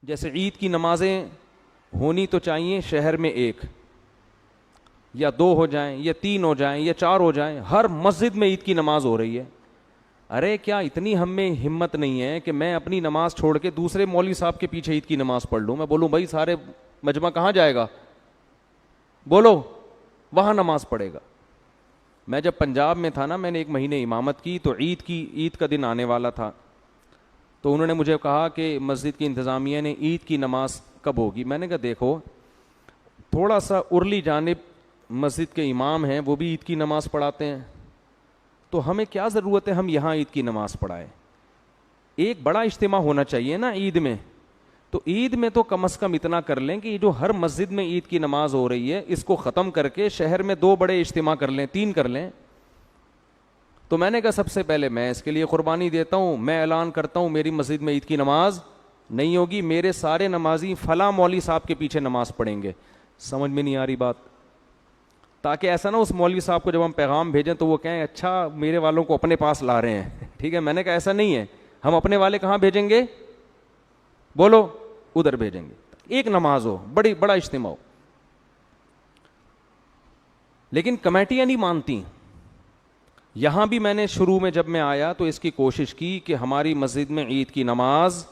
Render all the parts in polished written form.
جیسے عید کی نمازیں ہونی تو چاہیے شہر میں ایک یا دو ہو جائیں یا تین ہو جائیں یا چار ہو جائیں, ہر مسجد میں عید کی نماز ہو رہی ہے. ارے کیا اتنی ہم میں ہمت نہیں ہے کہ میں اپنی نماز چھوڑ کے دوسرے مولوی صاحب کے پیچھے عید کی نماز پڑھ لوں؟ میں بولوں بھائی سارے مجمع کہاں جائے گا, بولو وہاں نماز پڑھے گا. میں جب پنجاب میں تھا نا, میں نے 1 مہینے امامت کی, تو عید کا دن آنے والا تھا, تو انہوں نے مجھے کہا کہ مسجد کی انتظامیہ نے عید کی نماز کب ہوگی. میں نے کہا دیکھو تھوڑا سا ارلی جانب مسجد کے امام ہیں, وہ بھی عید کی نماز پڑھاتے ہیں, تو ہمیں کیا ضرورت ہے ہم یہاں عید کی نماز پڑھائیں؟ ایک بڑا اجتماع ہونا چاہیے نا عید میں. تو عید میں تو کم از کم اتنا کر لیں کہ یہ جو ہر مسجد میں عید کی نماز ہو رہی ہے اس کو ختم کر کے شہر میں 2 بڑے اجتماع کر لیں, 3 کر لیں. تو میں نے کہا سب سے پہلے میں اس کے لیے قربانی دیتا ہوں, میں اعلان کرتا ہوں میری مسجد میں عید کی نماز نہیں ہوگی, میرے سارے نمازی فلاں مولوی صاحب کے پیچھے نماز پڑھیں گے. سمجھ میں نہیں آ رہی بات؟ تاکہ ایسا نہ اس مولوی صاحب کو جب ہم پیغام بھیجیں تو وہ کہیں اچھا میرے والوں کو اپنے پاس لا رہے ہیں. ٹھیک ہے, میں نے کہا ایسا نہیں ہے, ہم اپنے والے کہاں بھیجیں گے, بولو ادھر بھیجیں گے. ایک نماز ہو, بڑا اجتماع ہو. لیکن کمیٹیاں نہیں مانتی. یہاں بھی میں نے شروع میں جب میں آیا تو اس کی کوشش کی کہ ہماری مسجد میں عید کی نماز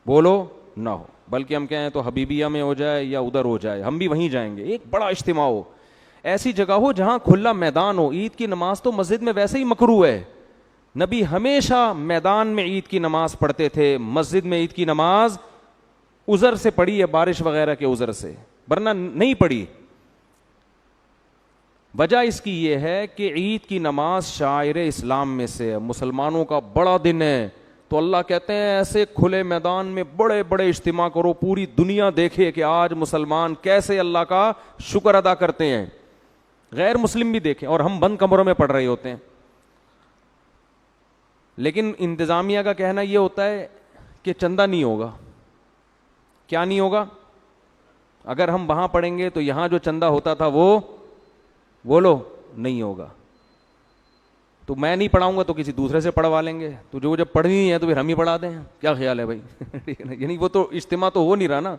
بولو نہ ہو, بلکہ ہم کہیں تو حبیبیہ میں ہو جائے یا ادھر ہو جائے, ہم بھی وہیں جائیں گے. ایک بڑا اجتماع ہو, ایسی جگہ ہو جہاں کھلا میدان ہو. عید کی نماز تو مسجد میں ویسے ہی مکروہ ہے. نبی ہمیشہ میدان میں عید کی نماز پڑھتے تھے, مسجد میں عید کی نماز عذر سے پڑھی ہے, بارش وغیرہ کے عذر سے, ورنہ نہیں پڑھی. وجہ اس کی یہ ہے کہ عید کی نماز شعائر اسلام میں سے ہے, مسلمانوں کا بڑا دن ہے. تو اللہ کہتے ہیں ایسے کھلے میدان میں بڑے بڑے اجتماع کرو, پوری دنیا دیکھے کہ آج مسلمان کیسے اللہ کا شکر ادا کرتے ہیں, غیر مسلم بھی دیکھیں, اور ہم بند کمروں میں پڑھ رہے ہوتے ہیں. لیکن انتظامیہ کا کہنا یہ ہوتا ہے کہ چندہ نہیں ہوگا. کیا نہیں ہوگا؟ اگر ہم وہاں پڑھیں گے تو یہاں جو چندہ ہوتا تھا وہ بولو نہیں ہوگا. تو میں نہیں پڑھاؤں گا تو کسی دوسرے سے پڑھوا لیں گے, تو جو جب پڑھنی ہے تو پھر ہم ہی پڑھا دیں. کیا خیال ہے بھائی؟ یعنی وہ تو اجتماع تو ہو نہیں رہا نا.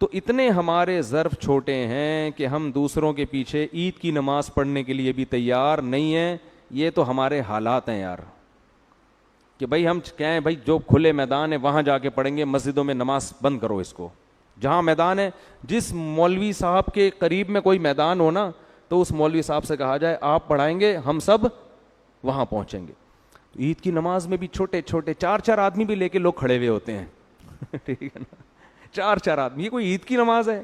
تو اتنے ہمارے ظرف چھوٹے ہیں کہ ہم دوسروں کے پیچھے عید کی نماز پڑھنے کے لیے بھی تیار نہیں ہیں. یہ تو ہمارے حالات ہیں یار, کہ بھائی ہم کہیں بھائی جو کھلے میدان ہے وہاں جا کے پڑھیں گے, مسجدوں میں نماز بند کرو اس کو. جہاں میدان ہے, جس مولوی صاحب کے قریب میں کوئی میدان ہو نا, تو اس مولوی صاحب سے کہا جائے آپ پڑھائیں گے, ہم سب وہاں پہنچیں گے. عید کی نماز میں بھی چھوٹے چھوٹے 4 آدمی بھی لے کے لوگ کھڑے ہوئے ہوتے ہیں. ٹھیک ہے نا, 4 آدمی, یہ کوئی عید کی نماز ہے؟